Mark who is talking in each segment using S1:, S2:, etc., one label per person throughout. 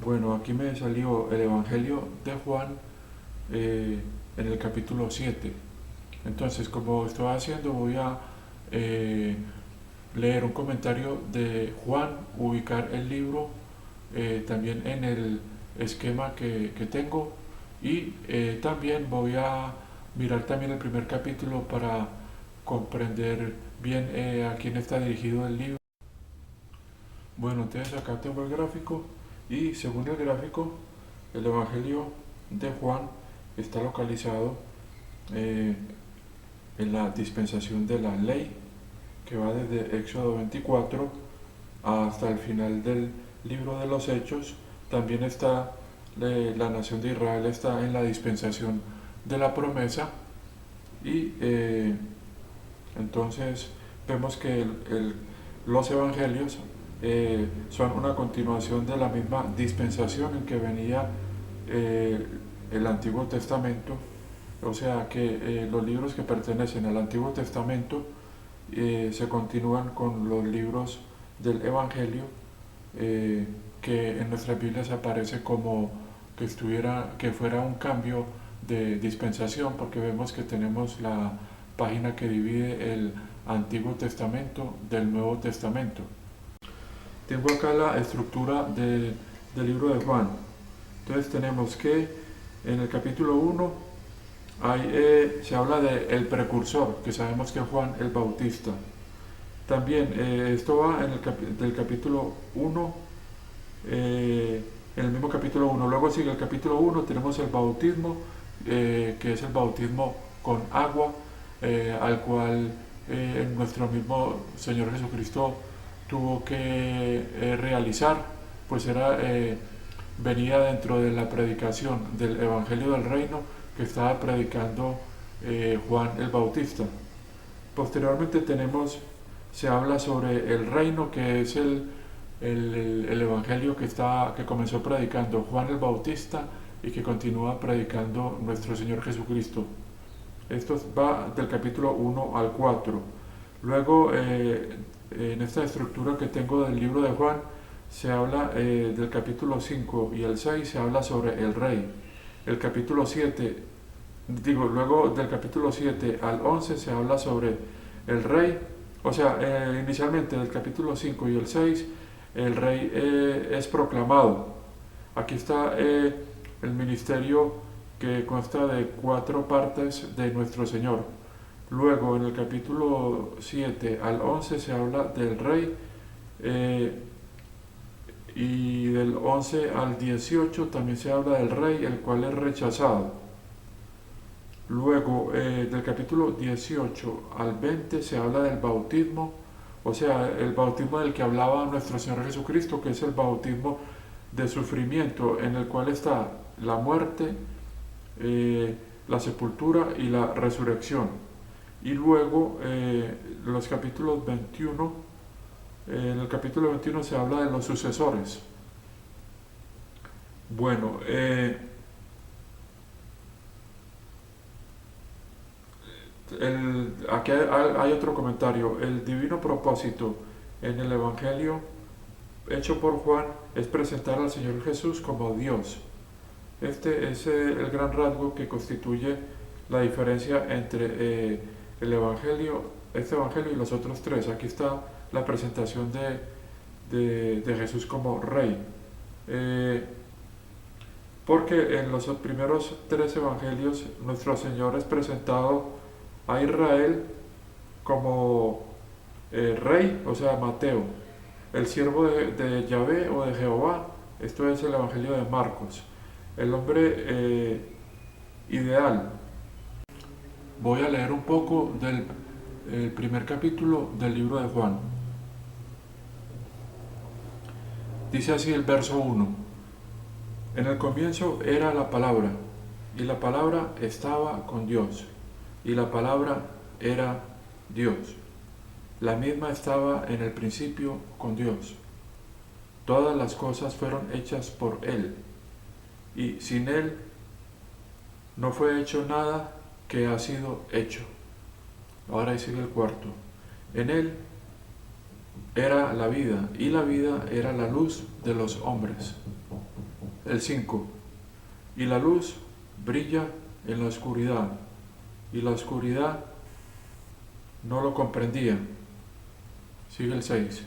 S1: Bueno, aquí me salió el Evangelio de Juan en el capítulo 7. Entonces, como estoy haciendo, voy a eh, leer un comentario de Juan, ubicar el libro también en el esquema que tengo y también voy a mirar también el primer capítulo para comprender bien a quién está dirigido el libro. Bueno, entonces acá tengo el gráfico y según el gráfico, el Evangelio de Juan está localizado eh, en la dispensación de la ley, que va desde Éxodo 24 hasta el final del libro de los Hechos. También está la nación de Israel está en la dispensación de la promesa y entonces vemos que los evangelios son una continuación de la misma dispensación en que venía eh, el Antiguo Testamento, o sea que los libros que pertenecen al Antiguo Testamento se continúan con los libros del Evangelio, que en nuestras Biblias aparece como que fuera un cambio de dispensación, porque vemos que tenemos la página que divide el Antiguo Testamento del Nuevo Testamento. Tengo acá la estructura del libro de Juan. Entonces tenemos que en el capítulo 1 se habla del precursor, que sabemos que es Juan el Bautista. También esto va del capítulo 1, en el mismo capítulo 1. Luego sigue el capítulo 1, tenemos el bautismo, que es el bautismo con agua, al cual nuestro mismo Señor Jesucristo tuvo que realizar, pues venía dentro de la predicación del Evangelio del Reino que estaba predicando Juan el Bautista. Posteriormente se habla sobre el reino, que es el evangelio que comenzó predicando Juan el Bautista y que continúa predicando nuestro Señor Jesucristo. Esto va del capítulo 1 al 4. Luego, en esta estructura que tengo del libro de Juan, se habla del capítulo 5 y el 6 se habla sobre el rey. El capítulo 7, luego del capítulo 7 al 11 se habla sobre el rey. O sea, inicialmente del capítulo 5 y el 6 el rey es proclamado. Aquí está el ministerio que consta de 4 partes de nuestro Señor. Luego en el capítulo 7 al 11 se habla del rey, y del 11 al 18 también se habla del rey, el cual es rechazado. Luego del capítulo 18 al 20 se habla del bautismo, o sea, el bautismo del que hablaba nuestro Señor Jesucristo, que es el bautismo de sufrimiento, en el cual está la muerte, la sepultura y la resurrección. Y luego los capítulos 21, en el capítulo 21 se habla de los sucesores. Bueno, aquí hay otro comentario. El divino propósito en el Evangelio hecho por Juan es presentar al Señor Jesús como Dios. Este es el gran rasgo que constituye la diferencia entre este Evangelio y los otros tres. Aquí está la presentación de Jesús como Rey. Porque en los primeros 3 Evangelios nuestro Señor es presentado a Israel como rey, o sea, Mateo, el siervo de Yahvé o de Jehová. Esto es el Evangelio de Marcos, el hombre ideal. Voy a leer un poco del primer capítulo del libro de Juan. Dice así el verso 1. En el comienzo era la palabra, y la palabra estaba con Dios, y la palabra era Dios. La misma estaba en el principio con Dios. Todas las cosas fueron hechas por Él, y sin Él no fue hecho nada que ha sido hecho. Ahora sigue el cuarto. En Él era la vida, y la vida era la luz de los hombres. el 5. Y la luz brilla en la oscuridad, y la oscuridad no lo comprendía. Sigue el 6.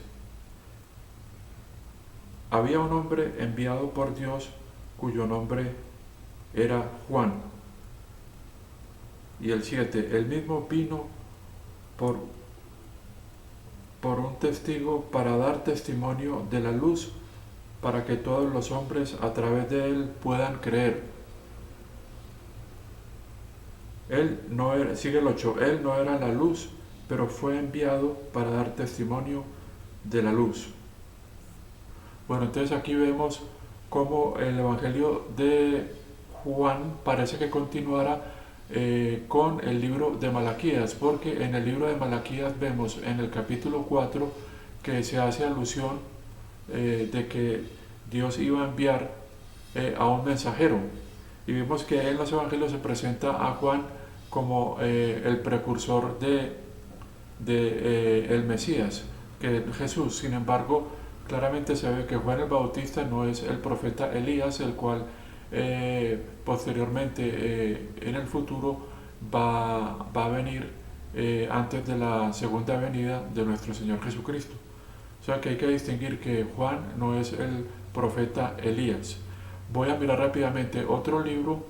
S1: Había un hombre enviado por Dios cuyo nombre era Juan. Y el 7. El mismo vino por un testigo para dar testimonio de la luz, para que todos los hombres a través de él puedan creer. Él no era, sigue el 8, él no era la luz, pero fue enviado para dar testimonio de la luz. Bueno, entonces aquí vemos cómo el Evangelio de Juan parece que continuará con el libro de Malaquías, porque en el libro de Malaquías vemos en el capítulo 4 que se hace alusión de que Dios iba a enviar a un mensajero, y vemos que en los evangelios se presenta a Juan como el precursor de el Mesías, que es Jesús. Sin embargo, claramente se ve que Juan el Bautista no es el profeta Elías, el cual posteriormente en el futuro va a venir antes de la segunda venida de nuestro Señor Jesucristo. O sea que hay que distinguir que Juan no es el profeta Elías. Voy a mirar rápidamente otro libro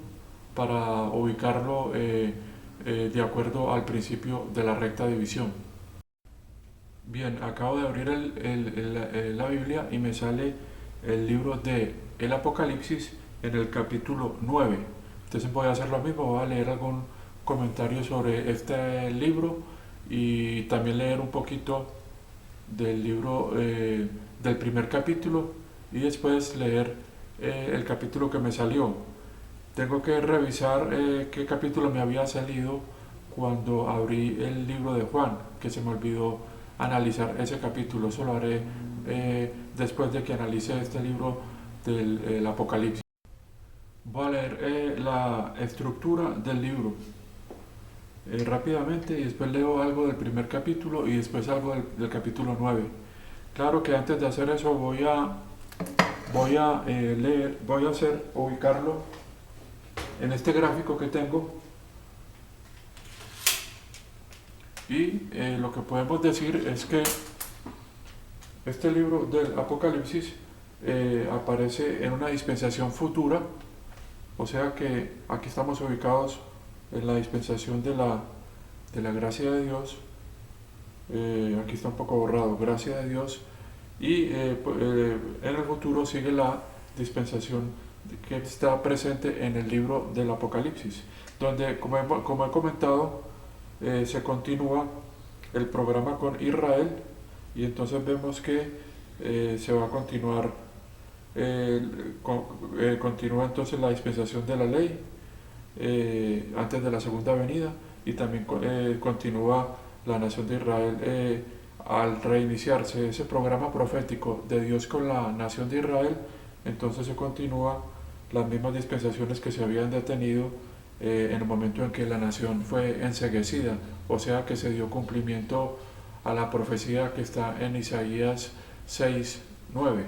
S1: para ubicarlo de acuerdo al principio de la recta división. Bien, acabo de abrir la Biblia y me sale el libro de el Apocalipsis en el capítulo 9. Entonces voy a hacer lo mismo, voy a leer algún comentario sobre este libro y también leer un poquito del libro del primer capítulo, y después leer el capítulo que me salió. Tengo que revisar qué capítulo me había salido cuando abrí el libro de Juan, que se me olvidó analizar ese capítulo. Eso lo haré después de que analice este libro del Apocalipsis. Voy a leer la estructura del libro rápidamente, y después leo algo del primer capítulo y después algo del capítulo 9. Claro que antes de hacer eso voy a ubicarlo en este gráfico que tengo, y lo que podemos decir es que este libro del Apocalipsis aparece en una dispensación futura, o sea que aquí estamos ubicados en la dispensación de la gracia de Dios. Aquí está un poco borrado, gracia de Dios, y en el futuro sigue la dispensación que está presente en el libro del Apocalipsis, donde, como he comentado, se continúa el programa con Israel, y entonces vemos que se va a continuar, continúa entonces la dispensación de la ley antes de la segunda venida, y también continúa la nación de Israel al reiniciarse ese programa profético de Dios con la nación de Israel. Entonces se continúa las mismas dispensaciones que se habían detenido en el momento en que la nación fue enceguecida, o sea que se dio cumplimiento a la profecía que está en Isaías 6:9.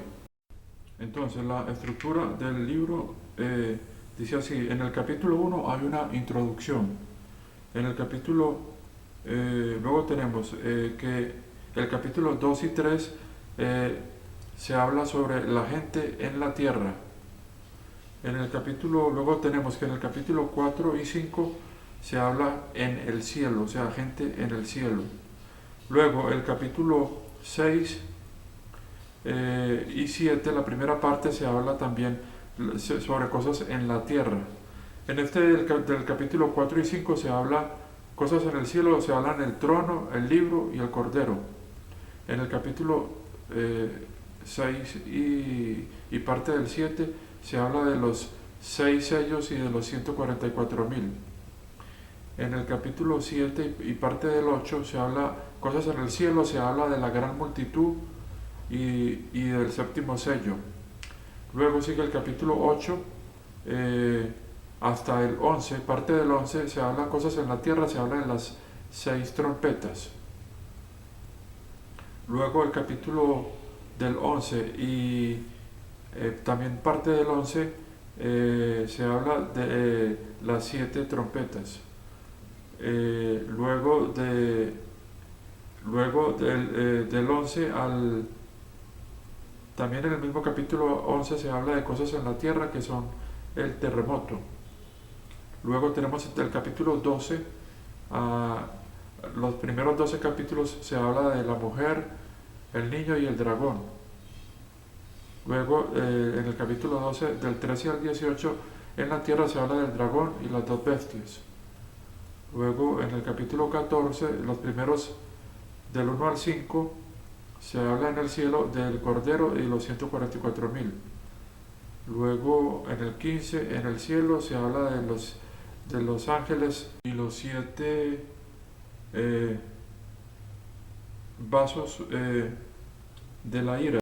S1: Entonces la estructura del libro dice así: en el capítulo 1 hay una introducción. En el capítulo luego tenemos que el capítulo 2 y 3 se habla sobre la gente en la tierra. Luego tenemos que en el capítulo 4 y 5 se habla en el cielo, o sea, gente en el cielo. Luego el capítulo 6 y 7, la primera parte, se habla también sobre cosas en la tierra. En del capítulo 4 y 5 se habla cosas en el cielo, se hablan el trono, el libro y el cordero. En el capítulo 6 y parte del 7 se habla de los 6 sellos y de los 144,000. En el capítulo 7 y parte del 8 se habla cosas en el cielo, se habla de la gran multitud y del séptimo sello. Luego sigue el capítulo 8 hasta el 11, parte del 11 se habla cosas en la tierra, se habla de las 6 trompetas. Luego el capítulo del 11 y También parte del 11 se habla de las 7 trompetas. Luego del 11 al... También en el mismo capítulo 11 se habla de cosas en la tierra que son el terremoto. Luego tenemos del capítulo 12 a los primeros 12 capítulos se habla de la mujer, el niño y el dragón. Luego en el capítulo 12 del 13 al 18 en la tierra se habla del dragón y las dos bestias. Luego en el capítulo 14 los primeros del 1 al 5 se habla en el cielo del cordero y los 144.000. Luego en el 15 en el cielo se habla de los ángeles y los 7 vasos de la ira.